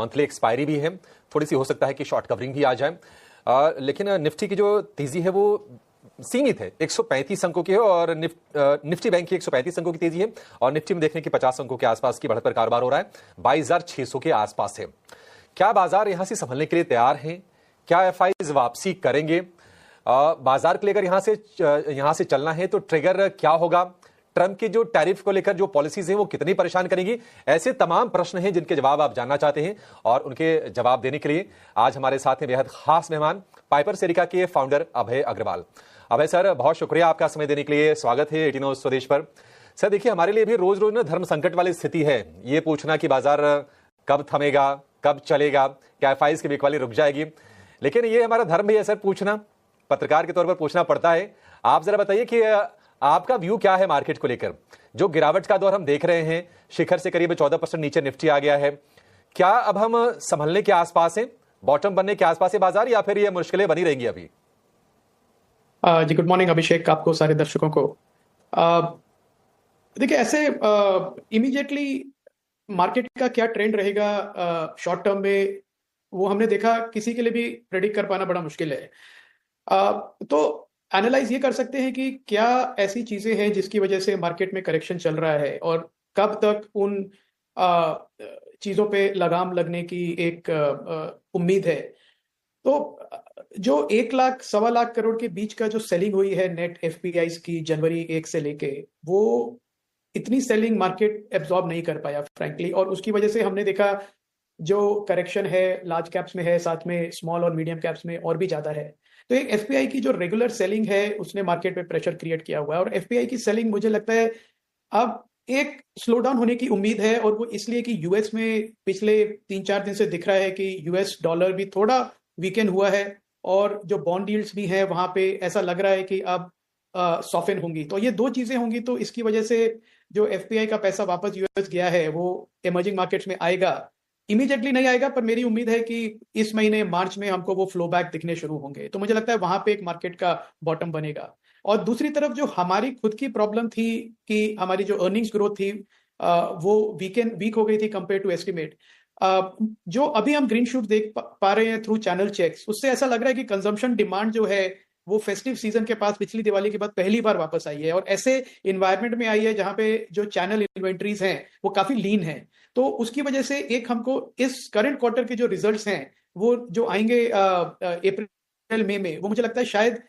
Monthly expiry भी है, थोड़ी सी हो सकता है कि शॉर्ट कवरिंग भी आ जाए। लेकिन निफ्टी की जो तेजी है वो सीमित है, 135 अंकों की है और निफ्टी बैंक की 135 अंकों की तेजी है और निफ्टी में देखने की 50 अंकों के आसपास की बढ़त पर कारोबार हो रहा है, 22,600 के आसपास है। क्या बाजार यहां से संभलने के लिए तैयार हैं? क्या एफआईज वापसी करेंगे? बाजार को लेकर यहां से चलना है तो ट्रिगर क्या होगा? ट्रंप की जो टैरिफ को लेकर जो पॉलिसीज हैं वो कितनी परेशान करेंगी? ऐसे तमाम प्रश्न हैं जिनके जवाब आप जानना चाहते हैं और उनके जवाब देने के लिए आज हमारे साथ हैं बेहद खास मेहमान, पाइपर सेरिका के फाउंडर अभय अग्रवाल। अभय सर, बहुत शुक्रिया आपका समय देने के लिए। स्वागत है 18 स्वदेश पर। सर देखिए, हमारे लिए भी रोज रोज ना धर्म संकट वाली स्थिति है, ये पूछना कि बाजार कब थमेगा, कब चलेगा, क्या एफआईज की बिकवाली रुक जाएगी, लेकिन ये हमारा धर्म भी है सर, पूछना, पत्रकार के तौर पर पूछना पड़ता है। आप जरा बताइए कि आपका व्यू क्या है मार्केट को लेकर? जो गिरावट का दौर हम देख रहे हैं, शिखर से करीब 14% नीचे निफ्टी आ गया है, क्या अब हम संभलने के आसपास हैं, बॉटम बनने के आसपास है बाजार, या फिर ये मुश्किलें बनी रहेंगी अभी? जी गुड मॉर्निंग अभिषेक, आपको, सारे दर्शकों को। देखिए, ऐसे इमीडिएटली मार्केट का क्या ट्रेंड रहेगा शॉर्ट टर्म में, वो हमने देखा, किसी के लिए भी प्रेडिक्ट कर पाना बड़ा मुश्किल है। तो एनालाइज ये कर सकते हैं कि क्या ऐसी चीजें हैं जिसकी वजह से मार्केट में करेक्शन चल रहा है और कब तक उन चीजों पे लगाम लगने की एक उम्मीद है। तो जो 1 लाख सवा लाख करोड़ के बीच का जो सेलिंग हुई है नेट एफपीआईज की जनवरी 1 से लेके, वो इतनी सेलिंग मार्केट एब्जॉर्ब नहीं कर पाया फ्रैंकली, और उसकी वजह से हमने देखा जो करेक्शन है लार्ज कैप्स में है, साथ में स्मॉल और मीडियम कैप्स में और भी ज्यादा है। तो एक एफपीआई की जो रेगुलर सेलिंग है उसने मार्केट पे प्रेशर क्रिएट किया हुआ है, और एफपीआई की सेलिंग मुझे लगता है अब एक स्लो डाउन होने की उम्मीद है, और वो इसलिए कि यूएस में पिछले 3-4 दिन से दिख रहा है कि यूएस डॉलर भी थोड़ा वीकेंड हुआ है, और जो बॉन्ड यील्ड्स भी हैं वहां पे ऐसा लग रहा है कि अब सॉफ्टन होंगी। तो ये 2 चीजें होंगी, तो इसकी वजह से जो एफपीआई का पैसा वापस यूएस गया है वो इमर्जिंग मार्केट्स में आएगा। इमीडिएटली नहीं आएगा, पर मेरी उम्मीद है कि इस महीने मार्च में हमको वो फ्लो बैक दिखने शुरू होंगे। तो मुझे लगता है वहां पे एक मार्केट का बॉटम बनेगा। और दूसरी तरफ जो हमारी खुद की प्रॉब्लम थी कि हमारी जो अर्निंग्स ग्रोथ थी वो वीक हो गई थी कंपेयर टू एस्टिमेट। जो अभी हम ग्रीन शूट देख पा रहे हैं थ्रू चैनल चेक्स, उससे ऐसा लग रहा है कि कंजम्पशन डिमांड जो है वो फेस्टिव सीजन के पास पिछली दिवाली के बाद पहली बार वापस आई है, और ऐसे इन्वायरमेंट में आई है जहां पे जो चैनल इन्वेंट्रीज हैं वो काफी लीन है। तो उसकी वजह से एक हमको इस करंट क्वार्टर के जो रिजल्ट्स हैं वो जो आएंगे अप्रैल मई में, वो मुझे लगता है शायद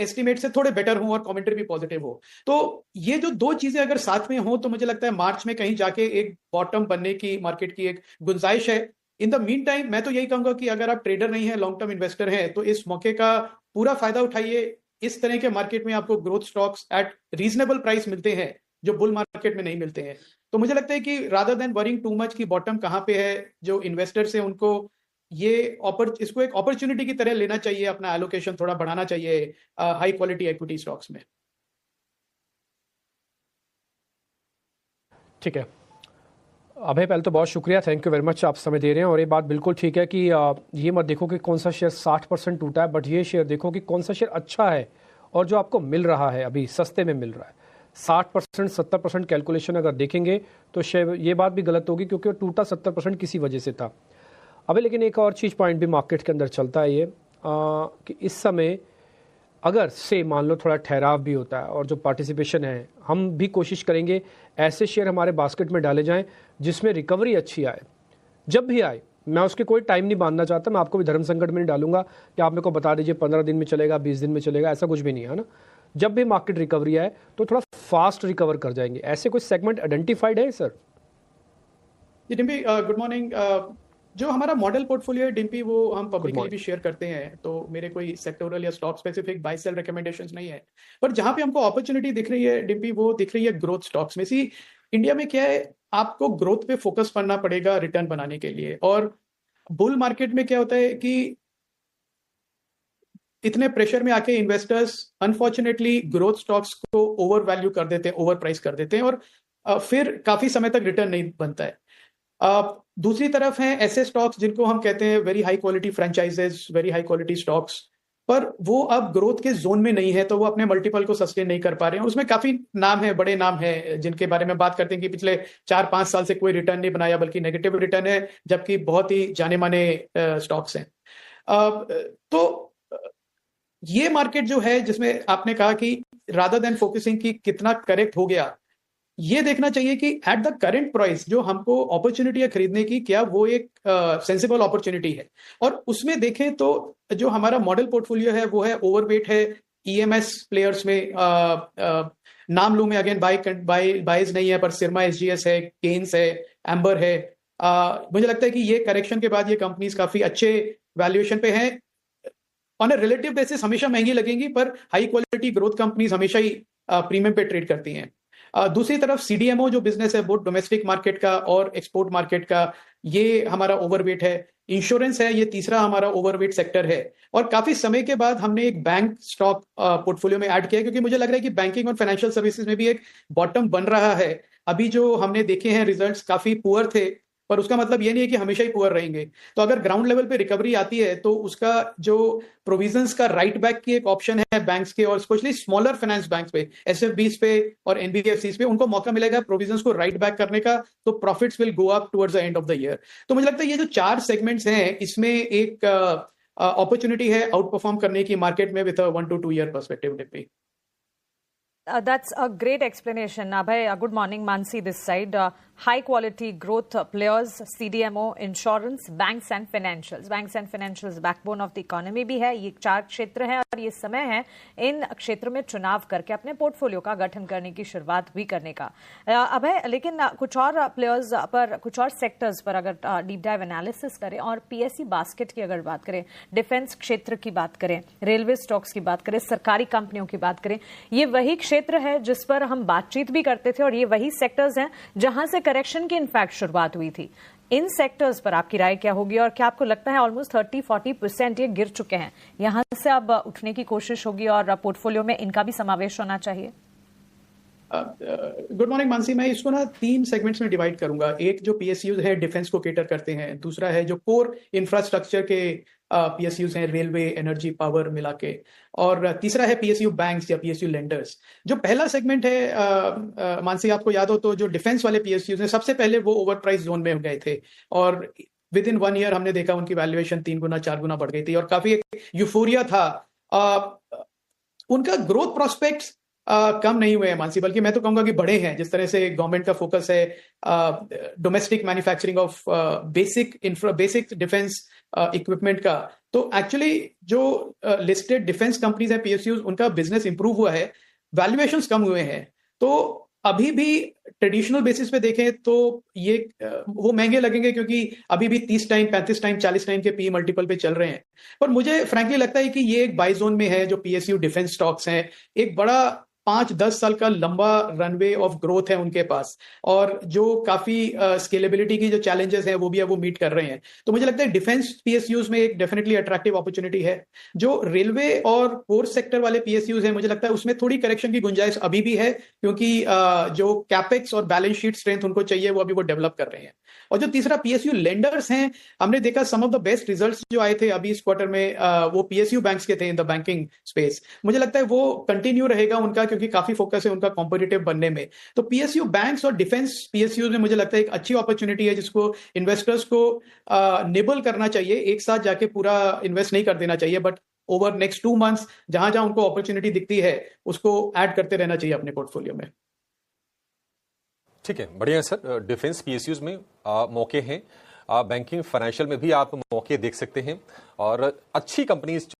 एस्टिमेट से थोड़े बेटर हो और कमेंट्री भी पॉजिटिव हो। तो ये जो 2 चीजें अगर साथ में हो तो मुझे लगता है मार्च में कहीं जाके एक बॉटम बनने की मार्केट की एक गुंजाइश है। इन द मीन टाइम मैं तो यही कहूंगा कि अगर आप ट्रेडर नहीं है, लॉन्ग टर्म इन्वेस्टर हैं, तो इस मौके का पूरा फायदा उठाइए। इस तरह के मार्केट में आपको growth stocks eight reasonable price मिलते हैं जो बुल मार्केट में नहीं मिलते हैं। तो मुझे लगता है कि rather than worrying too much की बॉटम कहाँ पे है, जो इन्वेस्टर्स हैं उनको इसको एक अपॉर्चुनिटी की तरह लेना चाहिए, अपना एलोकेशन थोड़ा बढ़ाना चाहिए हाई क्वालिटी इक्विटी स्टॉक्स में। ठीक है अभय, पहले तो बहुत शुक्रिया, थैंक यू वेरी मच, आप समय दे रहे हैं। और ये बात बिल्कुल ठीक है कि ये मत देखो कि कौन सा शेयर 60% टूटा है, बट ये शेयर देखो कि कौन सा शेयर अच्छा है और जो आपको मिल रहा है अभी सस्ते में मिल रहा है। 60% 70% कैलकुलेशन अगर देखेंगे तो शेयर ये बात भी गलत होगी, क्योंकि वो टूटा 70% किसी वजह से था। अभी लेकिन एक और चीज़ पॉइंट भी मार्केट के अंदर चलता है ये कि इस समय अगर से मान लो थोड़ा ठहराव भी होता है और जो पार्टिसिपेशन है, हम भी कोशिश करेंगे ऐसे शेयर हमारे बास्केट में डाले जाएं जिसमें रिकवरी अच्छी आए। जब भी आए, मैं उसके कोई टाइम नहीं बांधना चाहता, मैं आपको भी धर्म संकट में नहीं डालूंगा कि आप मेरे को बता दीजिए 15 दिन में चलेगा, 20 दिन में चलेगा, ऐसा कुछ भी नहीं है ना। जब भी मार्केट रिकवरी आए तो थोड़ा फास्ट रिकवर कर जाएंगे। ऐसे कोई सेगमेंट आइडेंटिफाइड है सर? जी डिम्पी, गुड मॉर्निंग। जो हमारा मॉडल पोर्टफोलियो है डिम्पी, वो हम पब्लिकली भी शेयर करते हैं, तो मेरे कोई सेक्टोरल या stock specific buy sell recommendations नहीं है। पर जहां पे हमको अपॉर्चुनिटी दिख रही है डिम्पी, वो दिख रही है ग्रोथ स्टॉक्स में। सी इंडिया में क्या है, आपको ग्रोथ पे फोकस करना पड़ेगा रिटर्न बनाने के लिए। और बुल मार्केट में क्या होता है कि इतने प्रेशर में आके इन्वेस्टर्स अनफॉर्चुनेटली ग्रोथ स्टॉक्स को ओवर वैल्यू कर देते हैं, ओवर प्राइस कर देते हैं, और फिर काफी समय तक रिटर्न नहीं बनता है। दूसरी तरफ है ऐसे स्टॉक्स जिनको हम कहते हैं very high quality franchises, very high quality stocks, पर वो अब ग्रोथ के जोन में नहीं है, तो वो अपने मल्टीपल को सस्टेन नहीं कर पा रहे हैं। उसमें काफी नाम है, बड़े नाम है, जिनके बारे में बात करते हैं कि पिछले 4-5 साल से कोई रिटर्न नहीं बनाया, बल्कि नेगेटिव रिटर्न है, जबकि बहुत ही जाने माने स्टॉक्स हैं। तो ये मार्केट जो है, जिसमें आपने कहा कि रादर देन फोकसिंग की कितना करेक्ट हो गया, ये देखना चाहिए कि एट द करंट प्राइस जो हमको अपॉर्चुनिटी है खरीदने की, क्या वो एक सेंसिबल अपॉर्चुनिटी है। और उसमें देखें तो जो हमारा मॉडल पोर्टफोलियो है वो है ओवरवेट है ईएमएस प्लेयर्स में। नाम लूं मैं, अगेन बाइज नहीं है, पर सिरमा एसजीएस है, केन्स है, एम्बर है। मुझे लगता है कि ये करेक्शन के बाद ये कंपनीज काफी अच्छे वैल्यूएशन पे हैं। ऑन ए रिलेटिव बेसिस हमेशा महंगी लगेंगी, पर हाई क्वालिटी ग्रोथ कंपनीज हमेशा ही प्रीमियम पे ट्रेड करती हैं। दूसरी तरफ सीडीएमओ जो बिजनेस है, बोथ डोमेस्टिक मार्केट का और एक्सपोर्ट मार्केट का, ये हमारा ओवरवेट है। इंश्योरेंस है, ये तीसरा हमारा ओवरवेट सेक्टर है। और काफी समय के बाद हमने एक बैंक स्टॉक पोर्टफोलियो में ऐड किया, क्योंकि मुझे लग रहा है कि बैंकिंग और फाइनेंशियल सर्विसेज में भी एक बॉटम बन रहा है। अभी जो हमने देखे हैं रिजल्ट्स काफी पुअर थे, पर उसका मतलब ये नहीं है कि हमेशा ही पुअर रहेंगे। तो अगर ग्राउंड लेवल पे रिकवरी आती है, तो उसका जो प्रोविजंस का राइट बैक की एक ऑप्शन है बैंक्स के, और स्पेशली स्मॉलर फाइनेंस बैंक्स पे, एसएफबीज पे और एनबीएफसीज पे, उनको मौका मिलेगा प्रोविजंस को राइट बैक करने का, तो profits will go up towards the end of the year. तो मुझे लगता है ये जो 4 सेगमेंट्स हैं, इसमें एक अपॉर्चुनिटी है आउट परफॉर्म करने की मार्केट में with 1 to 2 year perspective. That's a great explanation. Abhay, good morning. Mansi this side. High quality growth players, CDMO, insurance, banks and financials. Banks and financials backbone of the economy भी है। ये 4 क्षेत्र हैं और ये समय है इन क्षेत्र में चुनाव करके अपने पोर्टफोलियो का गठन करने की शुरुआत भी करने का। अभय, लेकिन कुछ और प्लेयर्स पर, कुछ और सेक्टर्स पर अगर डीप डाइव एनालिसिस करें और पीएससी बास्केट की अगर बात करें, डिफेंस क्षेत्र की बात करें, रेलवे स्टॉक्स की बात करें, सरकारी कंपनियों की बात करें, ये वही क्षेत्र है जिस पर हम बातचीत भी करते थे और ये वही सेक्टर्स हैं जहां से करेक्शन की इनफैक्ट शुरुआत हुई थी। इन सेक्टर्स पर आपकी राय क्या होगी और क्या आपको लगता है ऑलमोस्ट 30-40% ये गिर चुके हैं, यहां से अब उठने की कोशिश होगी और पोर्टफोलियो में इनका भी समावेश होना चाहिए? Good morning Mansi. मैं इसको ना 3 सेगमेंट्स में डिवाइड करूंगा। एक जो पीएसयूज है, डिफेंस को केटर करते हैं। दूसरा है जो कोर इंफ्रास्ट्रक्चर के पीएसयूज हैं, रेलवे, एनर्जी, पावर मिला के। और तीसरा है पीएसयू बैंक्स या पीएसयू लेंडर्स। जो पहला सेगमेंट है मानसी, आपको याद हो तो जो डिफेंस वाले पीएसयूज हैं, सबसे पहले वो ओवर प्राइस जोन में गए थे और विद इन 1 year हमने देखा उनकी वैल्यूएशन 3 गुना 4 गुना बढ़ गई थी और काफी एक यूफोरिया था। उनका ग्रोथ प्रोस्पेक्ट्स कम नहीं हुए हैं मानसी, बल्कि मैं तो कहूंगा कि बड़े हैं। जिस तरह से गवर्नमेंट का फोकस है domestic manufacturing of basic defence equipment का, तो एक्चुअली जो लिस्टेड डिफेंस कंपनीज है पीएसयूज, उनका बिजनेस इंप्रूव हुआ है, वैल्यूएशंस कम हुए हैं। तो अभी भी ट्रेडिशनल बेसिस पे देखें तो ये वो महंगे लगेंगे, क्योंकि अभी भी 30 टाइम, 35 टाइम, 40 टाइम के पी मल्टीपल पे चल रहे हैं। पर मुझे फ्रैंकली लगता है कि ये एक बाई जोन में है जो पीएसयू डिफेंस स्टॉक्स हैं। एक बड़ा 5-10 साल का लंबा रनवे ऑफ ग्रोथ है उनके पास, और जो काफी स्केलेबिलिटी की जो चैलेंजेस हैं वो भी है, वो मीट कर रहे हैं। तो मुझे लगता है डिफेंस पीएसयूज में एक डेफिनेटली अट्रैक्टिव अपॉर्चुनिटी है। जो रेलवे और कोर सेक्टर वाले पीएसयूज हैं, मुझे लगता है उसमें थोड़ी करेक्शन की गुंजाइश अभी भी है, क्योंकि जो कैपेक्स और बैलेंस शीट स्ट्रेंथ उनको चाहिए वो अभी वो डेवलप कर रहे हैं। और जो तीसरा पीएसयू लेंडर्स हैं, हमने देखा सम ऑफ द बेस्ट रिजल्ट्स जो आए थे अभी इस क्वार्टर में, वो पीएसयू बैंक्स के थे इन द बैंकिंग स्पेस। मुझे लगता है वो कंटिन्यू रहेगा उनका, क्योंकि काफी फोकस है उनका कॉम्पिटिटिव बनने में। तो पीएसयू बैंक्स और डिफेंस पीएसयू में मुझे लगता है एक अच्छी अपॉर्चुनिटी है, जिसको इन्वेस्टर्स को निबल करना चाहिए। एक साथ जाके पूरा इन्वेस्ट नहीं कर देना चाहिए, बट ओवर नेक्स्ट 2 months जहां जहां उनको अपॉर्चुनिटी दिखती है उसको ऐड करते रहना चाहिए अपने पोर्टफोलियो में। ठीक है, बढ़िया है सर। डिफेंस पीएसयूज में मौके हैं, बैंकिंग फाइनेंशियल में भी आप मौके देख सकते हैं और अच्छी कंपनीज